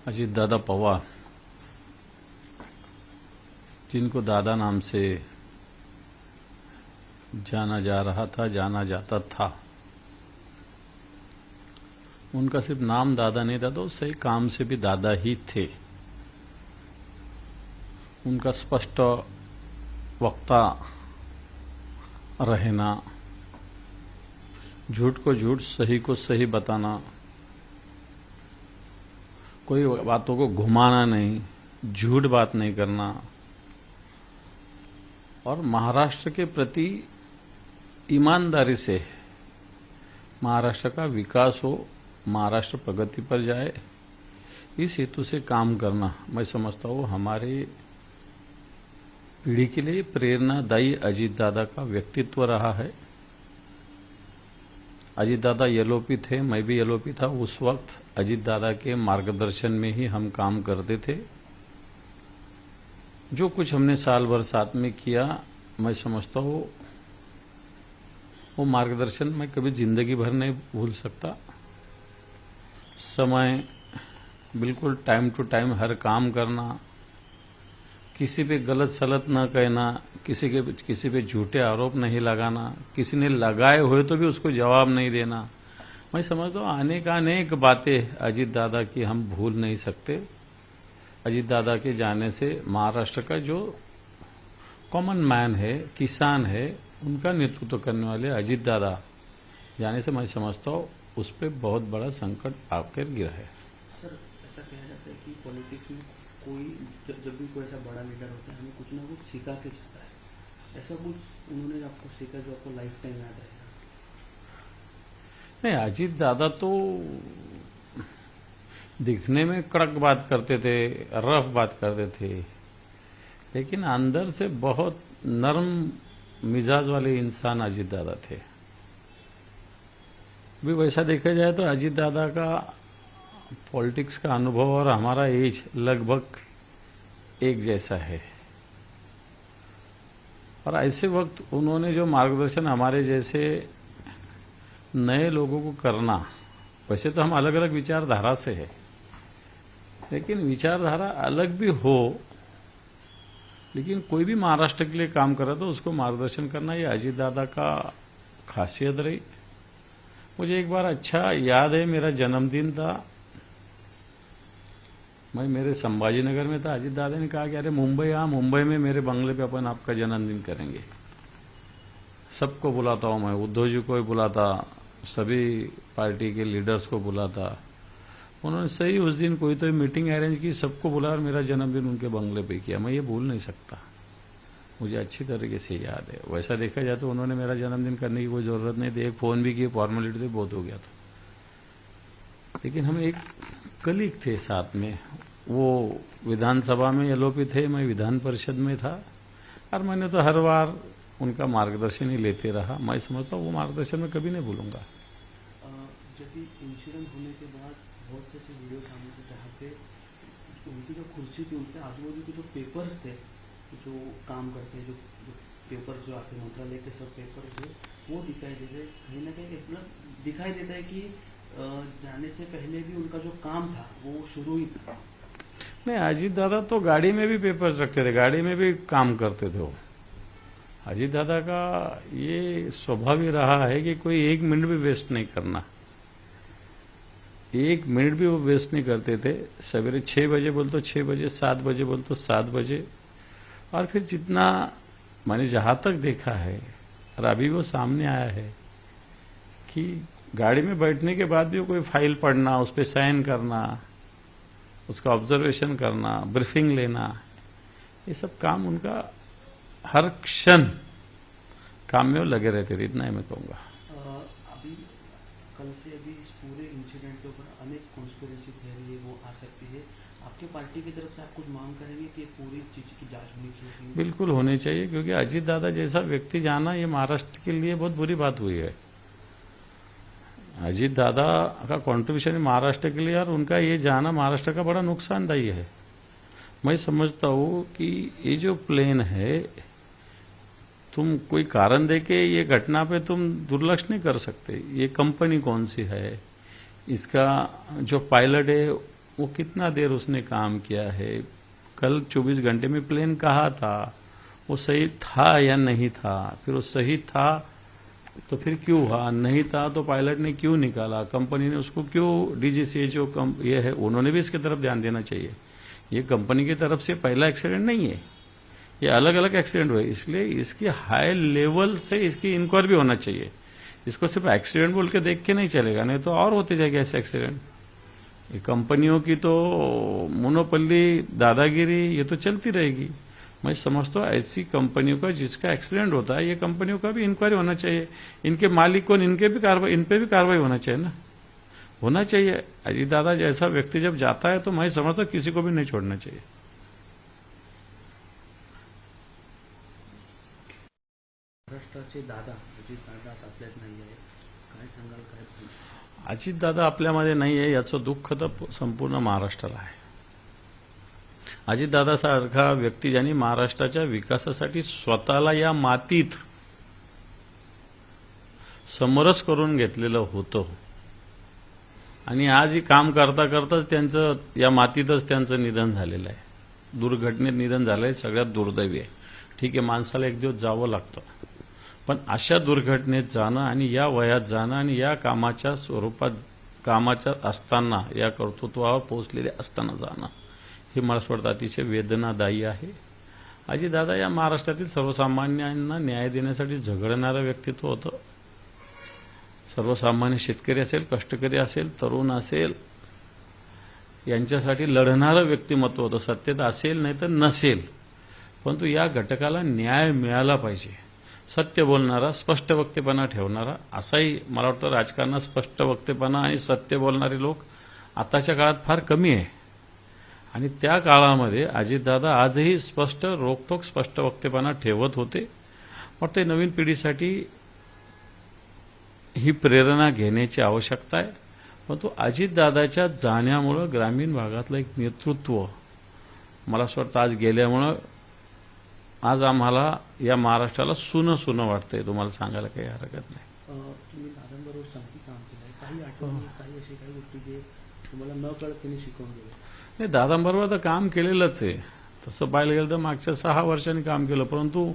अजीत दादा पवार, जिनको दादा नाम से जाना जा रहा था, जाना जाता था, उनका सिर्फ नाम दादा नहीं था, तो सही काम से भी दादा ही थे। उनका स्पष्ट वक्ता रहना, झूठ को झूठ, सही को सही बताना, कोई बातों को घुमाना नहीं, झूठ बात नहीं करना, और महाराष्ट्र के प्रति ईमानदारी से महाराष्ट्र का विकास हो, महाराष्ट्र प्रगति पर जाए, इस हेतु से काम करना, मैं समझता हूं हमारे पीढ़ी के लिए प्रेरणादायी अजीत दादा का व्यक्तित्व रहा है। अजीत दादा एलओपी थे, मैं भी एलओपी था। उस वक्त अजीत दादा के मार्गदर्शन में ही हम काम करते थे। जो कुछ हमने साल भर साथ में किया, मैं समझता हूं वो मार्गदर्शन मैं कभी जिंदगी भर नहीं भूल सकता। समय बिल्कुल टाइम टू टाइम हर काम करना, किसी पे गलत सलत न कहना, किसी पे झूठे आरोप नहीं लगाना, किसी ने लगाए हुए तो भी उसको जवाब नहीं देना। मैं समझता हूं अनेक बातें अजीत दादा की हम भूल नहीं सकते। अजीत दादा के जाने से महाराष्ट्र का जो कॉमन मैन है, किसान है, उनका नेतृत्व करने वाले अजीत दादा जाने से मैं समझता हूं उस पर बहुत बड़ा संकट आकर गिरा है। सर, ऐसा कहा जाता है कि पॉलिटिक्स में कोई जब भी कोई ऐसा बड़ा लीडर होता है, हमें कुछ ना कुछ सिखा के जाता है। ऐसा कुछ उन्होंने आपको सीखा जो आपको लाइफ टाइम याद रहेगा? नहीं, अजीत दादा तो दिखने में कड़क बात करते थे, रफ बात करते थे, लेकिन अंदर से बहुत नरम मिजाज वाले इंसान अजीत दादा थे। भी वैसा देखा जाए तो अजीत दादा का पॉलिटिक्स का अनुभव और हमारा एज लगभग एक जैसा है, और ऐसे वक्त उन्होंने जो मार्गदर्शन हमारे जैसे नए लोगों को करना, वैसे तो हम अलग अलग विचारधारा से है, लेकिन विचारधारा अलग भी हो, लेकिन कोई भी महाराष्ट्र के लिए काम कर रहा तो उसको मार्गदर्शन करना, ये अजीत दादा का खासियत रही। मुझे एक बार अच्छा याद है, मेरा जन्मदिन था, मैं मेरे संभाजी नगर में था। अजीत दादा ने कहा कि अरे मुंबई में मेरे बंगले पे अपन आपका जन्मदिन करेंगे। सबको बुलाता हूं मैं, उद्धव जी को भी बुलाता, सभी पार्टी के लीडर्स को बुलाता। उन्होंने सही उस दिन कोई तो मीटिंग अरेंज की, सबको बुला और मेरा जन्मदिन उनके बंगले पे किया। मैं ये भूल नहीं सकता, मुझे अच्छी तरीके से याद है। वैसा देखा जाए तो उन्होंने मेरा जन्मदिन करने की कोई जरूरत नहीं थी, एक फोन भी किए, फॉर्मेलिटी थी, बहुत हो गया था। लेकिन हम एक कलीग थे साथ में, वो विधानसभा में एलओपी थे, मैं विधान परिषद में था, और मैंने तो हर बार उनका मार्गदर्शन ही लेते रहा। मैं समझता हूँ वो मार्गदर्शन मैं कभी नहीं भूलूंगा। जब इंसिडेंट होने के बाद बहुत से ऐसे वीडियो सामने थे जहाँ पे उनकी जो कुर्सी थी, उनके आजू बाजू के जो पेपर्स थे, जो काम करते हैं, जो पेपर्स जो आते हैं मंत्रालय के सब पेपर्स थे, वो दिखाई देते। कहीं ना कहीं इतना दिखाई देता है कि जाने से पहले भी उनका जो काम था वो शुरू ही था। नहीं, अजीत दादा तो गाड़ी में भी पेपर्स रखते थे, गाड़ी में भी काम करते थे वो। अजीत दादा का ये स्वभाव ही रहा है कि कोई एक मिनट भी वेस्ट नहीं करना, एक मिनट भी वो वेस्ट नहीं करते थे। सवेरे 6 बजे बोल तो 6 बजे, 7 बजे बोल तो 7 बजे, और फिर जितना मैंने जहां तक देखा है और अभी वो सामने आया है कि गाड़ी में बैठने के बाद भी कोई फाइल पढ़ना, उस पर साइन करना, उसका ऑब्जर्वेशन करना, ब्रीफिंग लेना, ये सब काम उनका हर क्षण काम में वो लगे रहते थे, इतना ही मैं कहूंगा। अभी कल से अभी इस पूरे इंसिडेंट के ऊपर अनेक कॉन्स्पिरेसी थियरी वो आ सकती है। आपके पार्टी की तरफ से आप कुछ मांग करेंगे कि पूरी चीज की जांच होनी चाहिए? बिल्कुल होनी चाहिए, क्योंकि अजीत दादा जैसा व्यक्ति जाना ये महाराष्ट्र के लिए बहुत बुरी बात हुई है। अजीत दादा का कंट्रीब्यूशन महाराष्ट्र के लिए और उनका ये जाना महाराष्ट्र का बड़ा नुकसानदायी है। मैं समझता हूं कि ये जो प्लेन है, तुम कोई कारण देके ये घटना पे तुम दुर्लक्ष्य नहीं कर सकते। ये कंपनी कौन सी है, इसका जो पायलट है वो कितना देर उसने काम किया है, कल 24 घंटे में प्लेन कहाँ था, वो सही था या नहीं था, फिर वो सही था तो फिर क्यों हुआ, नहीं था तो पायलट ने क्यों निकाला, कंपनी ने उसको क्यों, डीजीसीए जो ये है उन्होंने भी इसकी तरफ ध्यान देना चाहिए। ये कंपनी की तरफ से पहला एक्सीडेंट नहीं है, ये अलग अलग एक्सीडेंट हुए, इसलिए इसकी हाई लेवल से इसकी इंक्वायरी भी होना चाहिए। इसको सिर्फ एक्सीडेंट बोल के देख के नहीं चलेगा, नहीं तो और होते जाएंगे ऐसे एक्सीडेंट। ये कंपनियों की तो मोनोपल्ली, दादागिरी ये तो चलती रहेगी। मैं समझता हूं ऐसी कंपनियों का जिसका एक्सीडेंट होता है, ये कंपनियों का भी इंक्वायरी होना चाहिए, इनके मालिक कौन, इन पे भी कार्रवाई होना चाहिए ना, होना चाहिए। अजीत दादा जैसा व्यक्ति जब जाता है तो मैं समझता हूं किसी को भी नहीं छोड़ना चाहिए। महाराष्ट्राचे दादा अजित दादा आपल्यात नाही आहे, काय सांगाल, काय? अजित दादा आपल्यामध्ये नाही आहे याचं दुःख तर संपूर्ण महाराष्ट्राला आहे। अजितदादासारखा व्यक्ती ज्यांनी महाराष्ट्राच्या विकासासाठी स्वतःला या मातीत समरस करून घेतलेलं होतं आणि आजही काम करता करताच त्यांचं या मातीतच त्यांचं निधन झालेलं आहे, दुर्घटनेत निधन झालं आहे, सगळ्यात दुर्दैवी आहे। ठीक आहे, माणसाला एक दिवस जावं लागतं, पण अशा दुर्घटनेत जाणं आणि या वयात जाणं आणि या कामाच्या स्वरूपात कामाच्या असताना या कर्तृत्वावर पोहोचलेले असताना जाणं हे मला वाटतं अतिशय वेदनादायी आहे। अजितदादा या महाराष्ट्रातील सर्वसामान्यांना न्याय देण्यासाठी झगडणारं व्यक्तित्व होतं। सर्वसामान्य शेतकरी असेल, कष्टकरी असेल, तरुण असेल, यांच्यासाठी लढणारं व्यक्तिमत्व होतं। सत्तेत असेल नाही तर नसेल, परंतु या घटकाला न्याय मिळाला पाहिजे। सत्य बोलणारा, स्पष्ट वक्तेपणा ठेवणारा, असाही मला वाटतं राजकारणात स्पष्ट वक्तेपणा आणि सत्य बोलणारे लोक आताच्या काळात फार कमी आहे आणि त्या काळामध्ये अजितदादा आजही स्पष्ट रोखठोक स्पष्ट वक्तेपणा ठेवत होते। वाटतं नवीन पिढीसाठी ही प्रेरणा घेण्याची आवश्यकता आहे। परंतु अजितदादाच्या जाण्यामुळे ग्रामीण भागातलं एक नेतृत्व मला असं वाटतं आज गेल्यामुळे आज आम्हाला या महाराष्ट्राला सुनं वाटतंय, तुम्हाला सांगायला काही हरकत नाही। तुम्ही दादांबरोबर संगती काम केलंय, काही आठवणी, काही असे काही गोष्टी जे तुम्हाला न कळत त्यांनी शिकवून दिले? नाही, दादांबरोबर तर काम केलेलंच आहे, तसं पाहायला गेलं तर मागच्या 6 वर्षांनी काम केलं, परंतु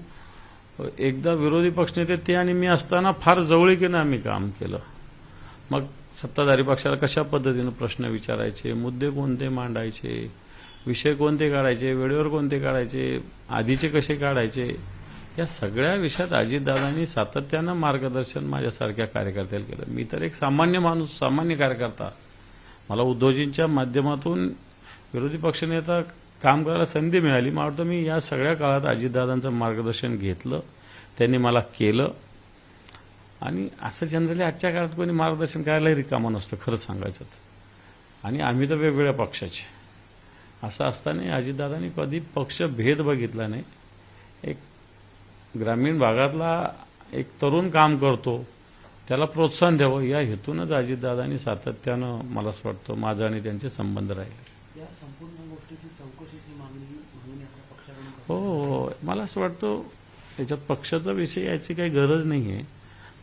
एकदा विरोधी पक्षनेते ते आणि मी असताना फार जवळीकीनं आम्ही काम केलं। मग सत्ताधारी पक्षाला कशा पद्धतीनं प्रश्न विचारायचे, मुद्दे कोणते मांडायचे, विषय कोणते काढायचे, वेळेवर कोणते काढायचे, आधीचे कसे काढायचे, या सगळ्या विषयात अजितदादांनी सातत्यानं मार्गदर्शन माझ्यासारख्या कार्यकर्त्याला केलं। मी तर एक सामान्य माणूस, सामान्य कार्यकर्ता, मला उद्धवजींच्या माध्यमातून विरोधी पक्षनेता काम करायला संधी मिळाली। मला वाटतं मी या सगळ्या काळात अजितदादांचं मार्गदर्शन घेतलं, त्यांनी मला केलं आणि असं जनरली आजच्या काळात कोणी मार्गदर्शन करायलाही रिकामं नसतं खरं सांगायचं तर। आणि आम्ही तर वेगवेगळ्या पक्षाचे, असं असताना अजितदादांनी कधी पक्षभेद बघितला नाही। एक ग्रामीण भागातला एक तरुण काम करतो त्याला प्रोत्साहन द्यावं या हेतूनच अजितदादांनी सातत्यानं मला असं वाटतं माझा आणि त्यांचे संबंध राहिले। या संपूर्ण गोष्टीची चौकशीची मागणी म्हणून आपल्या पक्षाकडून हो, मला असं वाटतं याच्यात पक्षाचा विषय याची काही गरज नाही आहे,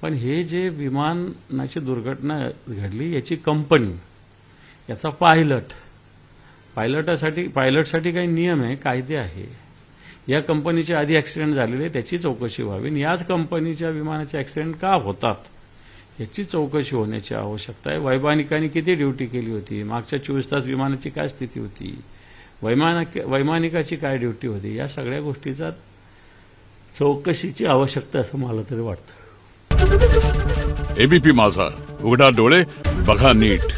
पण हे जे विमानाची दुर्घटना घडली याची कंपनी, याचा पायलटसाठी काही नियम आहे, कायदे आहे। या कंपनीचे आधी ॲक्सिडेंट झालेले त्याची चौकशी व्हावी आणि याच कंपनीच्या विमानाचे ॲक्सिडेंट का होतात याची चौकशी होण्याची आवश्यकता आहे। वैमानिकांनी किती ड्युटी केली होती, मागच्या 24 तास विमानाची काय स्थिती होती, वैमानिकाची काय ड्युटी होती, या सगळ्या गोष्टीचा चौकशीची आवश्यकता असं मला तरी वाटतं। एबीपी माझा, उघडा डोळे बघा नीट।